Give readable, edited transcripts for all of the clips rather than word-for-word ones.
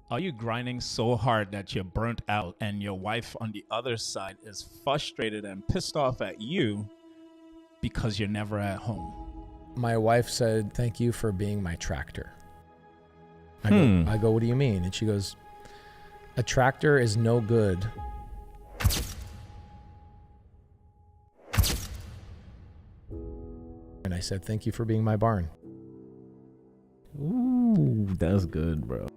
Are you grinding so hard that you're burnt out and your wife on the other side is frustrated and pissed off at you because you're never at home? My wife said, "Thank you for being my tractor." I go, "What do you mean?" And she goes, "A tractor is no good." And I said, "Thank you for being my barn." Ooh, that's good, bro.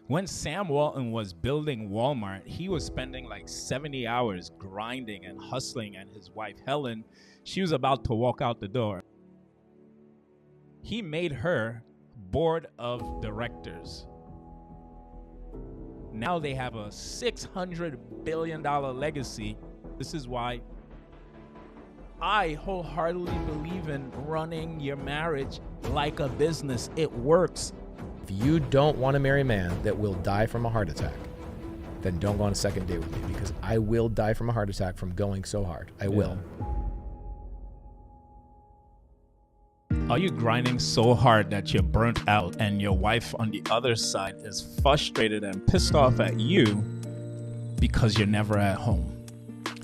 When Sam Walton was building Walmart, he was spending like 70 hours grinding and hustling, and his wife, Helen, she was about to walk out the door. He made her board of directors. Now they have a $600 billion legacy. This is why I wholeheartedly believe in running your marriage like a business. It works. If you don't want to marry a man that will die from a heart attack, then don't go on a second date with me, because I will die from a heart attack from going so hard. I will. Are you grinding so hard that you're burnt out and your wife on the other side is frustrated and pissed off at you because you're never at home?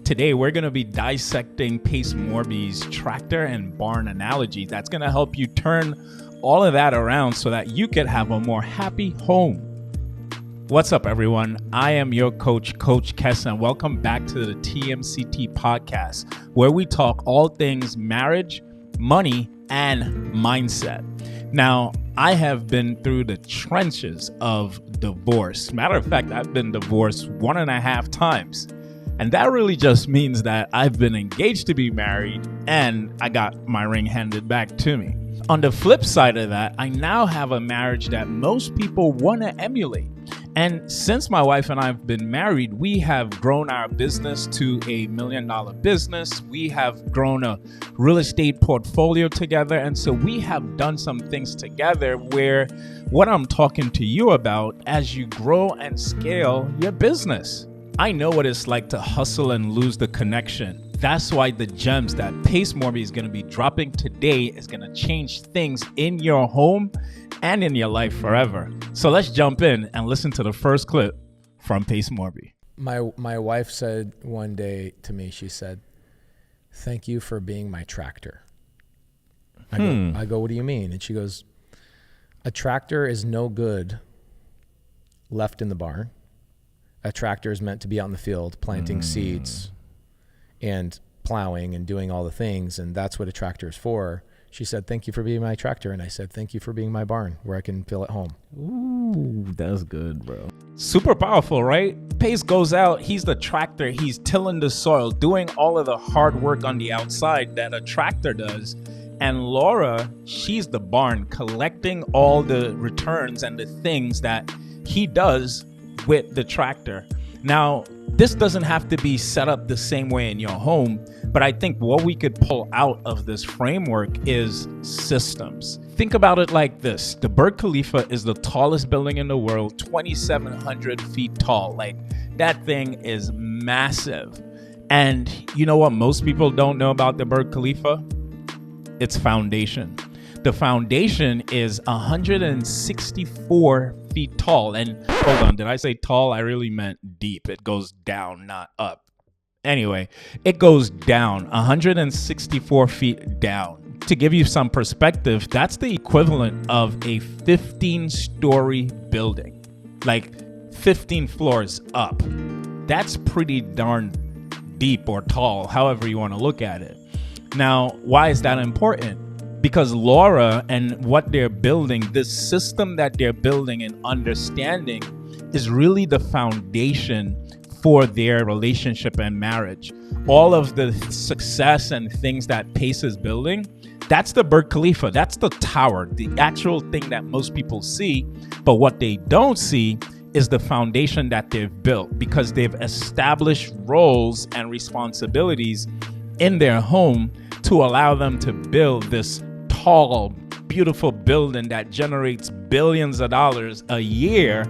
Today, we're going to be dissecting Pace Morby's tractor and barn analogy. That's going to help you turn all of that around so that you could have a more happy home. What's up, everyone? I am your coach, Coach Kess, and welcome back to the TMCT Podcast, where we talk all things marriage, money, and mindset. Now, I have been through the trenches of divorce. Matter of fact, I've been divorced 1.5 times. And that really just means that I've been engaged to be married and I got my ring handed back to me. On the flip side of that, I now have a marriage that most people want to emulate. And since my wife and I have been married, we have grown our business to $1 million business. We have grown a real estate portfolio together. And so we have done some things together where what I'm talking to you about as you grow and scale your business. I know what it's like to hustle and lose the connection. That's why the gems that Pace Morby is going to be dropping today is going to change things in your home and in your life forever. So let's jump in and listen to the first clip from Pace Morby. My wife said one day to me, she said, "Thank you for being my tractor." I go, "What do you mean?" And she goes, "A tractor is no good left in the barn. A tractor is meant to be out in the field planting seeds and plowing and doing all the things, and that's what a tractor is for." She said, "Thank you for being my tractor." And I said, "Thank you for being my barn where I can feel at home." Ooh, that's good, bro. Super powerful, right? Pace goes out, he's the tractor, he's tilling the soil, doing all of the hard work on the outside that a tractor does. And Laura, she's the barn, collecting all the returns and the things that he does with the tractor. Now, this doesn't have to be set up the same way in your home, but I think what we could pull out of this framework is systems. Think about it like this. The Burj Khalifa is the tallest building in the world, 2,700 feet tall. Like, that thing is massive. And you know what most people don't know about the Burj Khalifa? Its foundation. The foundation is 164 feet tall. And hold on, did I say tall? I really meant deep. It goes down, not up. Anyway, it goes down 164 feet down. To give you some perspective, that's the equivalent of a 15-story building, like 15 floors up. That's pretty darn deep or tall, however you want to look at it. Now, why is that important? Because Laura and what they're building, this system that they're building and understanding is really the foundation for their relationship and marriage. All of the success and things that Pace is building, that's the Burj Khalifa. That's the tower, the actual thing that most people see. But what they don't see is the foundation that they've built, because they've established roles and responsibilities in their home to allow them to build this tall, beautiful building that generates billions of dollars a year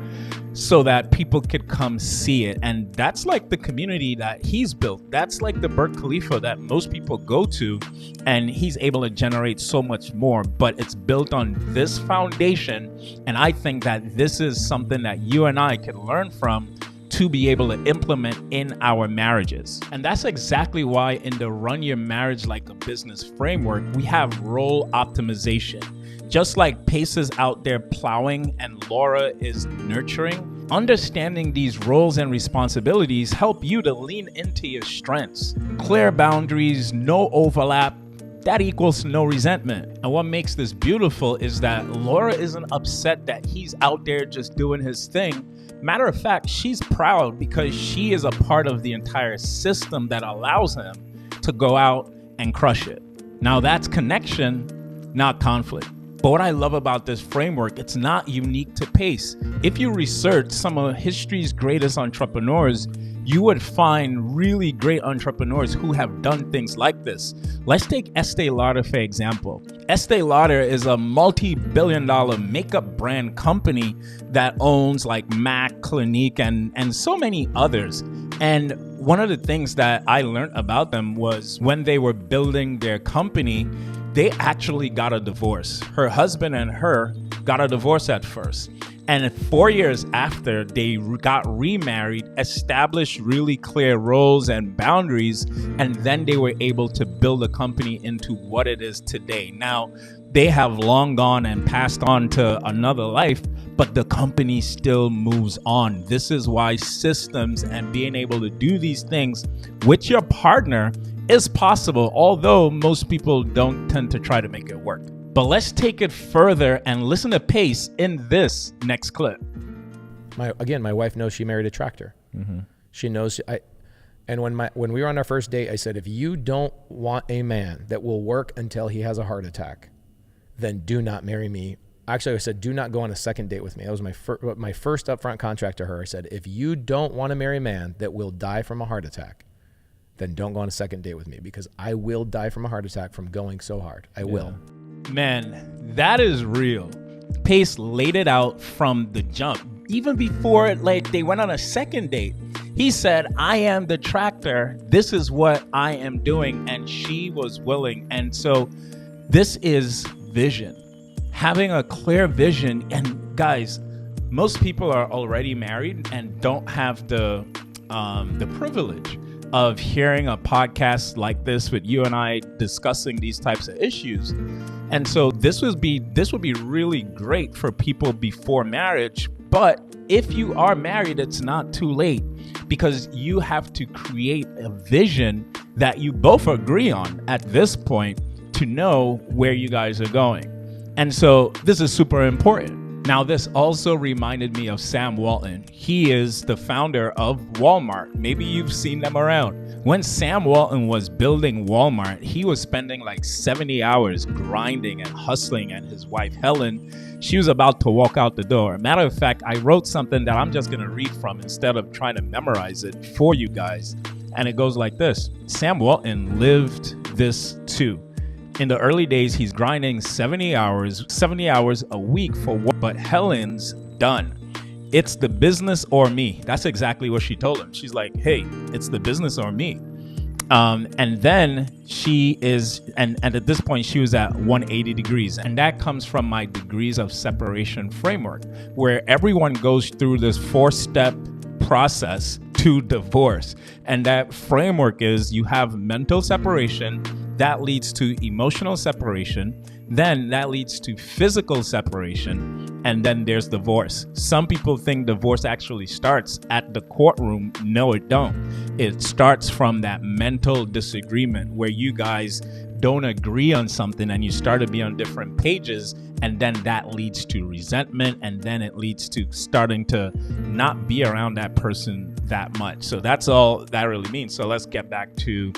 so that people could come see it. And that's like the community that he's built. That's like the Burj Khalifa that most people go to, and he's able to generate so much more, but it's built on this foundation. And I think that this is something that you and I can learn from to be able to implement in our marriages. And that's exactly why in the Run Your Marriage Like a Business framework, we have role optimization. Just like Pace is out there plowing and Laura is nurturing, understanding these roles and responsibilities help you to lean into your strengths. Clear boundaries, no overlap, that equals no resentment. And what makes this beautiful is that Laura isn't upset that he's out there just doing his thing. Matter of fact, she's proud because she is a part of the entire system that allows him to go out and crush it. Now that's connection, not conflict. But what I love about this framework, it's not unique to Pace. If you research some of history's greatest entrepreneurs, you would find really great entrepreneurs who have done things like this. Let's take Estée Lauder for example. Estée Lauder is a multi-billion-dollar makeup brand company that owns like MAC, Clinique, and so many others. And one of the things that I learned about them was when they were building their company, they actually got a divorce. Her husband and her got a divorce at first. And 4 years after they got remarried, established really clear roles and boundaries, and then they were able to build a company into what it is today. Now, they have long gone and passed on to another life, but the company still moves on. This is why systems and being able to do these things with your partner is possible, although most people don't tend to try to make it work. But let's take it further and listen to Pace in this next clip. My wife knows she married a tractor. Mm-hmm. She knows. And when we were on our first date, I said, if you don't want a man that will work until he has a heart attack, then do not marry me. Actually, I said, do not go on a second date with me. That was my first upfront contract to her. I said, if you don't want to marry a man that will die from a heart attack, then don't go on a second date with me, because I will die from a heart attack from going so hard. I will. Man, that is real. Pace laid it out from the jump. Even before they went on a second date, he said, I am the tractor. This is what I am doing. And she was willing. And so this is vision. Having a clear vision. And guys, most people are already married and don't have the privilege of hearing a podcast like this with you and I discussing these types of issues. And so this would be really great for people before marriage. But if you are married, it's not too late, because you have to create a vision that you both agree on at this point to know where you guys are going. And so this is super important. Now, this also reminded me of Sam Walton. He is the founder of Walmart. Maybe you've seen them around. When Sam Walton was building Walmart, he was spending like 70 hours grinding and hustling, and his wife, Helen, she was about to walk out the door. Matter of fact, I wrote something that I'm just going to read from instead of trying to memorize it for you guys. And it goes like this. Sam Walton lived this too. In the early days, he's grinding 70 hours a week for what? But Helen's done. It's the business or me. That's exactly what she told him. She's like, hey, it's the business or me. And then she is, and at this point, she was at 180 degrees. And that comes from my degrees of separation framework, where everyone goes through this 4-step process to divorce. And that framework is you have mental separation. That leads to emotional separation. Then that leads to physical separation. And then there's divorce. Some people think divorce actually starts at the courtroom. No, it don't. It starts from that mental disagreement where you guys don't agree on something and you start to be on different pages. And then that leads to resentment. And then it leads to starting to not be around that person that much. So that's all that really means. So let's get back to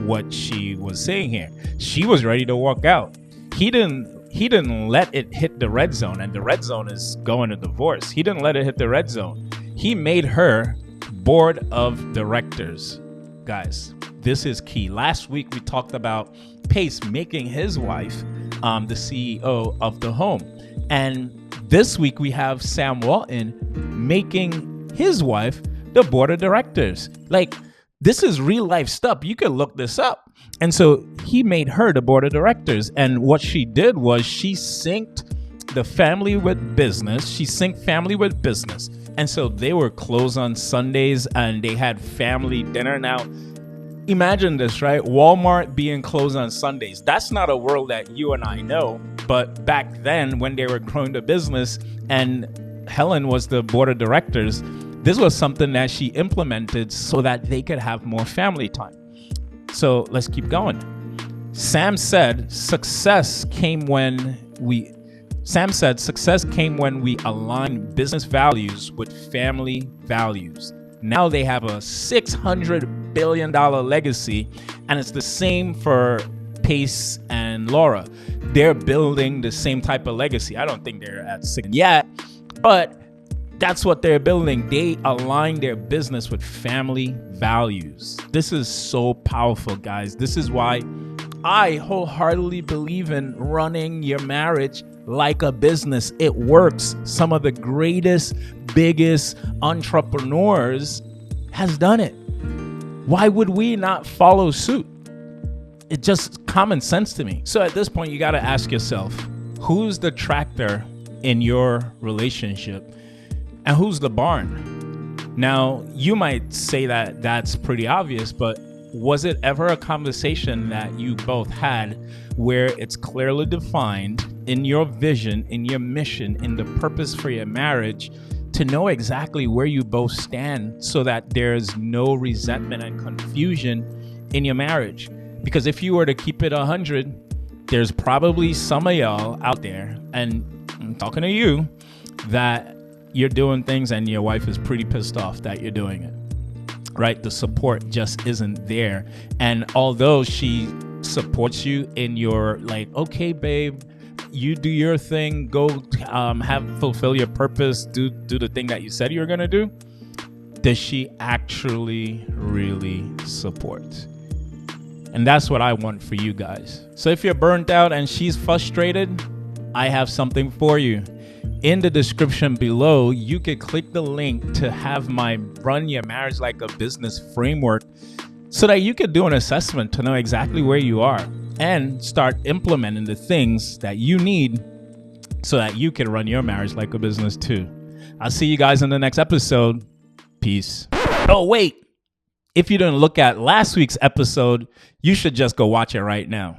what she was saying here. She was ready to walk out. He didn't let it hit the red zone, and the red zone is going to divorce. He didn't let it hit the red zone. He made her board of directors. Guys, this is key. Last week we talked about Pace making his wife the CEO of the home. And this week we have Sam Walton making his wife the board of directors. Like, this is real life stuff. You could look this up. And so he made her the board of directors. And what she did was she synced the family with business. She synced family with business. And so they were closed on Sundays and they had family dinner. Now, imagine this, right? Walmart being closed on Sundays. That's not a world that you and I know. But back then, when they were growing the business and Helen was the board of directors, this was something that she implemented so that they could have more family time. So let's keep going. Sam said success came when we align business values with family values. Now they have a $600 billion legacy, and it's the same for Pace and Laura. They're building the same type of legacy. I don't think they're at 6 yet, but that's what they're building. They align their business with family values. This is so powerful, guys. This is why I wholeheartedly believe in running your marriage like a business. It works. Some of the greatest, biggest entrepreneurs has done it. Why would we not follow suit? It's just common sense to me. So at this point, you got to ask yourself, who's the tractor in your relationship? And who's the barn? Now, you might say that that's pretty obvious, but was it ever a conversation that you both had where it's clearly defined in your vision, in your mission, in the purpose for your marriage, to know exactly where you both stand so that there's no resentment and confusion in your marriage? Because if you were to keep it 100, there's probably some of y'all out there, and I'm talking to you, that you're doing things and your wife is pretty pissed off that you're doing it, right? The support just isn't there. And although she supports you in your, like, okay, babe, you do your thing, go fulfill your purpose, do the thing that you said you were going to do, does she actually really support? And that's what I want for you guys. So if you're burnt out and she's frustrated, I have something for you. In the description below, you can click the link to have my Run Your Marriage Like a Business framework so that you can do an assessment to know exactly where you are and start implementing the things that you need so that you can run your marriage like a business too. I'll see you guys in the next episode. Peace. Oh, wait. If you didn't look at last week's episode, you should just go watch it right now.